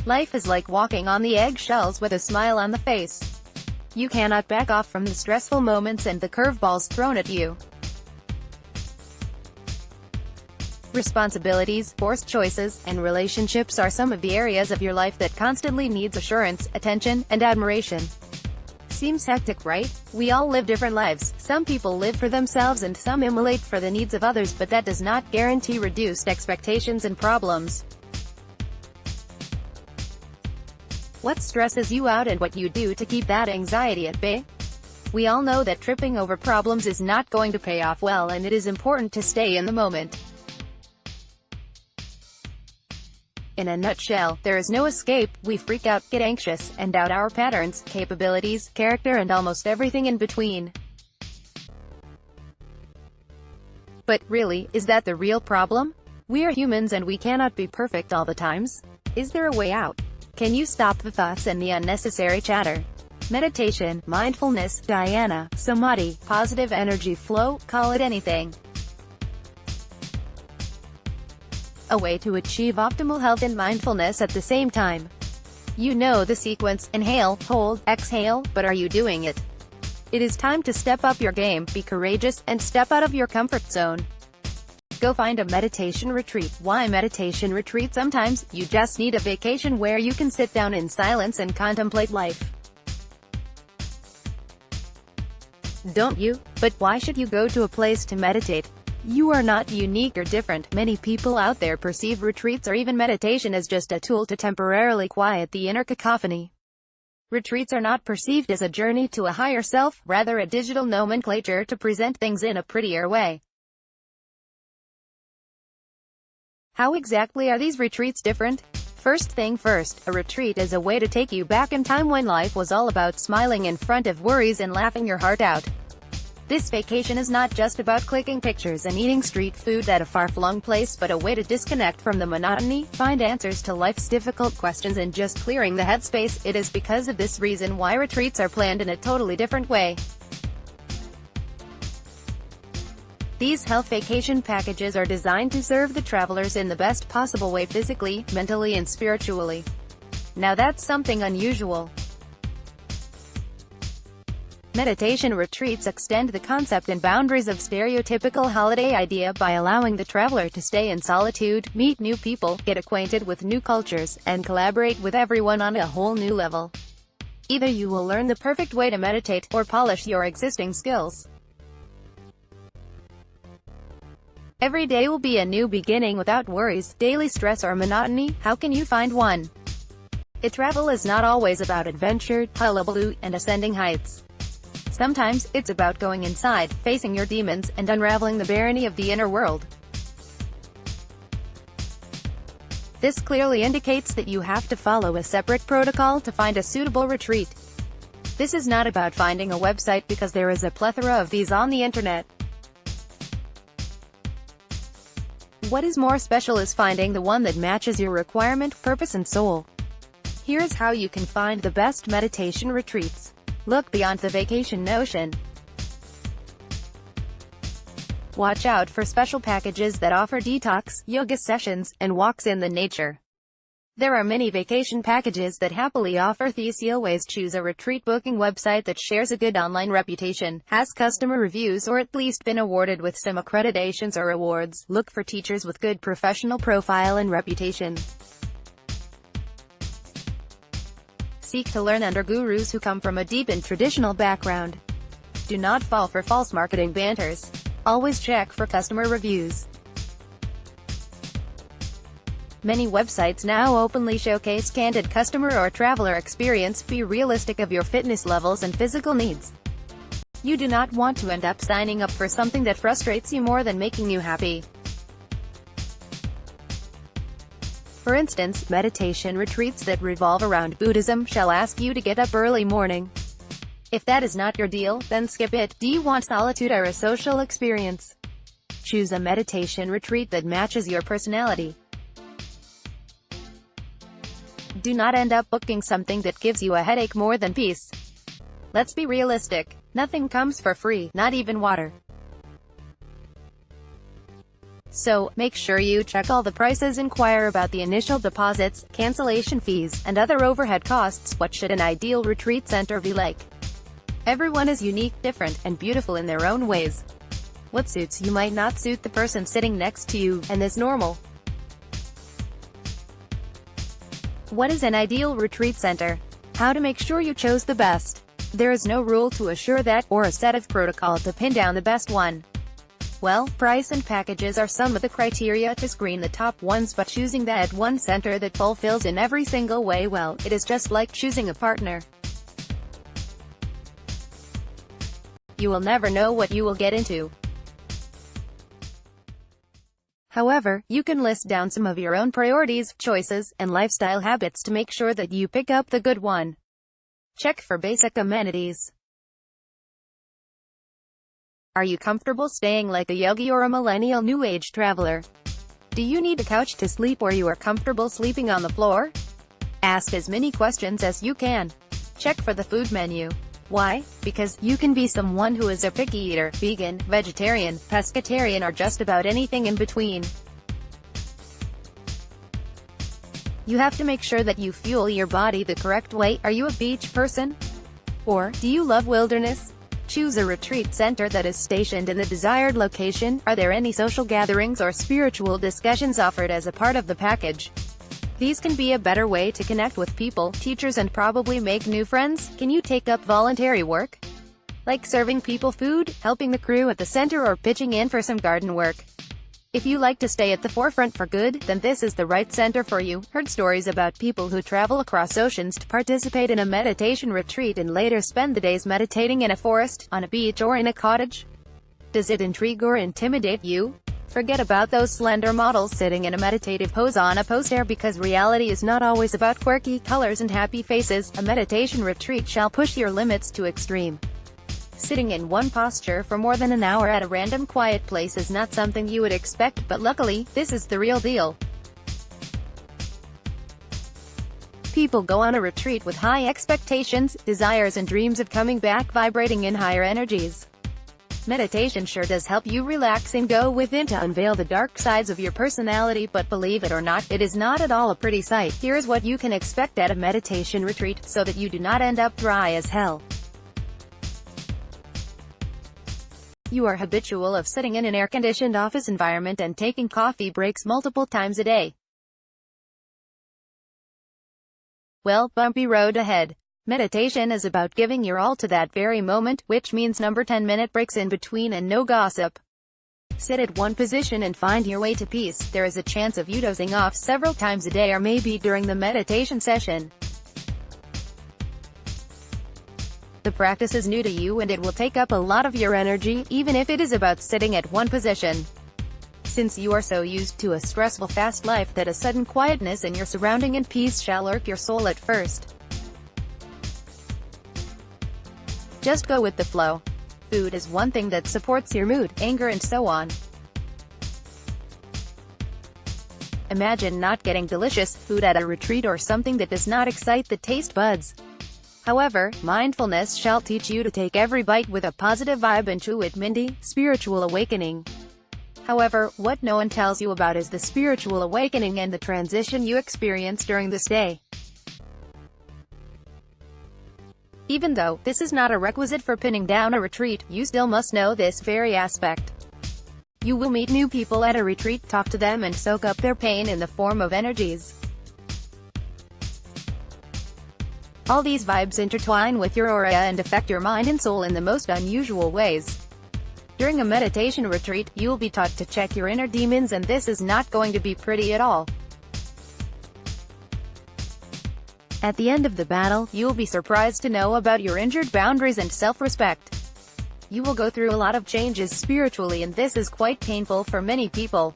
Life is like walking on the eggshells with a smile on the face. You cannot back off from the stressful moments and the curveballs thrown at you. Responsibilities, forced choices, and relationships are some of the areas of your life that constantly needs assurance, attention, and admiration. Seems hectic, right? We all live different lives. Some people live for themselves and some immolate for the needs of others, but that does not guarantee reduced expectations and problems. What stresses you out and what you do to keep that anxiety at bay? We all know that tripping over problems is not going to pay off well, and it is important to stay in the moment. In a nutshell, there is no escape. We freak out, get anxious, and doubt our patterns, capabilities, character, and almost everything in between. But, really, is that the real problem? We are humans and we cannot be perfect all the times. Is there a way out? Can you stop the thoughts and the unnecessary chatter? Meditation, mindfulness, dhyana, samadhi, positive energy flow, call it anything. A way to achieve optimal health and mindfulness at the same time. You know the sequence: inhale, hold, exhale, but are you doing it? It is time to step up your game, be courageous, and step out of your comfort zone. Go find a meditation retreat. Why meditation retreat? Sometimes, you just need a vacation where you can sit down in silence and contemplate life. Don't you? But why should you go to a place to meditate? You are not unique or different. Many people out there perceive retreats or even meditation as just a tool to temporarily quiet the inner cacophony. Retreats are not perceived as a journey to a higher self, rather a digital nomenclature to present things in a prettier way. How exactly are these retreats different? First thing first, a retreat is a way to take you back in time when life was all about smiling in front of worries and laughing your heart out. This vacation is not just about clicking pictures and eating street food at a far-flung place, but a way to disconnect from the monotony, find answers to life's difficult questions, and just clearing the headspace. It is because of this reason why retreats are planned in a totally different way. These health vacation packages are designed to serve the travelers in the best possible way physically, mentally, and spiritually. Now that's something unusual. Meditation retreats extend the concept and boundaries of stereotypical holiday idea by allowing the traveler to stay in solitude, meet new people, get acquainted with new cultures, and collaborate with everyone on a whole new level. Either you will learn the perfect way to meditate, or polish your existing skills. Every day will be a new beginning without worries, daily stress, or monotony. How can you find one? Travel is not always about adventure, hullabaloo, and ascending heights. Sometimes, it's about going inside, facing your demons, and unraveling the barony of the inner world. This clearly indicates that you have to follow a separate protocol to find a suitable retreat. This is not about finding a website, because there is a plethora of these on the internet. What is more special is finding the one that matches your requirement, purpose, and soul. Here's how you can find the best meditation retreats. Look beyond the vacation notion. Watch out for special packages that offer detox, yoga sessions, and walks in the nature. There are many vacation packages that happily offer these. Always choose a retreat booking website that shares a good online reputation, has customer reviews, or at least been awarded with some accreditations or awards. Look for teachers with good professional profile and reputation. Seek to learn under gurus who come from a deep and traditional background. Do not fall for false marketing banters. Always check for customer reviews. Many websites now openly showcase candid customer or traveler experience. Be realistic of your fitness levels and physical needs. You do not want to end up signing up for something that frustrates you more than making you happy. For instance, meditation retreats that revolve around Buddhism shall ask you to get up early morning. If that is not your deal, then skip it. Do you want solitude or a social experience? Choose a meditation retreat that matches your personality. Do not end up booking something that gives you a headache more than peace. Let's be realistic. Nothing comes for free, not even water. So, make sure you check all the prices, inquire about the initial deposits, cancellation fees, and other overhead costs. What should an ideal retreat center be like? Everyone is unique, different, and beautiful in their own ways. What suits you might not suit the person sitting next to you, and is normal. What is an ideal retreat center? How to make sure you chose the best. There is no rule to assure that, or a set of protocol to pin down the best one. Well, price and packages are some of the criteria to screen the top ones, but choosing that one center that fulfills in every single way, well, it is just like choosing a partner. You will never know what you will get into. However, you can list down some of your own priorities, choices, and lifestyle habits to make sure that you pick up the good one. Check for basic amenities. Are you comfortable staying like a yogi or a millennial new age traveler? Do you need a couch to sleep, or you are comfortable sleeping on the floor? Ask as many questions as you can. Check for the food menu. Why? Because you can be someone who is a picky eater, vegan, vegetarian, pescatarian, or just about anything in between. You have to make sure that you fuel your body the correct way. Are you a beach person? Or, do you love wilderness? Choose a retreat center that is stationed in the desired location. Are there any social gatherings or spiritual discussions offered as a part of the package? These can be a better way to connect with people, teachers, and probably make new friends. Can you take up voluntary work? Like serving people food, helping the crew at the center, or pitching in for some garden work? If you like to stay at the forefront for good, then this is the right center for you. Heard stories about people who travel across oceans to participate in a meditation retreat and later spend the days meditating in a forest, on a beach, or in a cottage? Does it intrigue or intimidate you? Forget about those slender models sitting in a meditative pose on a poster, because reality is not always about quirky colors and happy faces. A meditation retreat shall push your limits to extreme. Sitting in one posture for more than an hour at a random quiet place is not something you would expect, but luckily, this is the real deal. People go on a retreat with high expectations, desires, and dreams of coming back vibrating in higher energies. Meditation sure does help you relax and go within to unveil the dark sides of your personality, but believe it or not, it is not at all a pretty sight. Here is what you can expect at a meditation retreat, so that you do not end up dry as hell. You are habitual of sitting in an air-conditioned office environment and taking coffee breaks multiple times a day. Well, bumpy road ahead. Meditation is about giving your all to that very moment, which means number 10-minute breaks in between and no gossip. Sit at one position and find your way to peace. There is a chance of you dozing off several times a day, or maybe during the meditation session. The practice is new to you and it will take up a lot of your energy, even if it is about sitting at one position. Since you are so used to a stressful fast life that a sudden quietness in your surrounding and peace shall irk your soul at first. Just go with the flow. Food is one thing that supports your mood, anger, and so on. Imagine not getting delicious food at a retreat, or something that does not excite the taste buds. However, mindfulness shall teach you to take every bite with a positive vibe and chew it minty, spiritual awakening. However, what no one tells you about is the spiritual awakening and the transition you experience during this day. Even though this is not a requisite for pinning down a retreat, you still must know this very aspect. You will meet new people at a retreat, talk to them, and soak up their pain in the form of energies. All these vibes intertwine with your aura and affect your mind and soul in the most unusual ways. During a meditation retreat, you will be taught to check your inner demons, and this is not going to be pretty at all. At the end of the battle, you will be surprised to know about your injured boundaries and self-respect. You will go through a lot of changes spiritually, and this is quite painful for many people.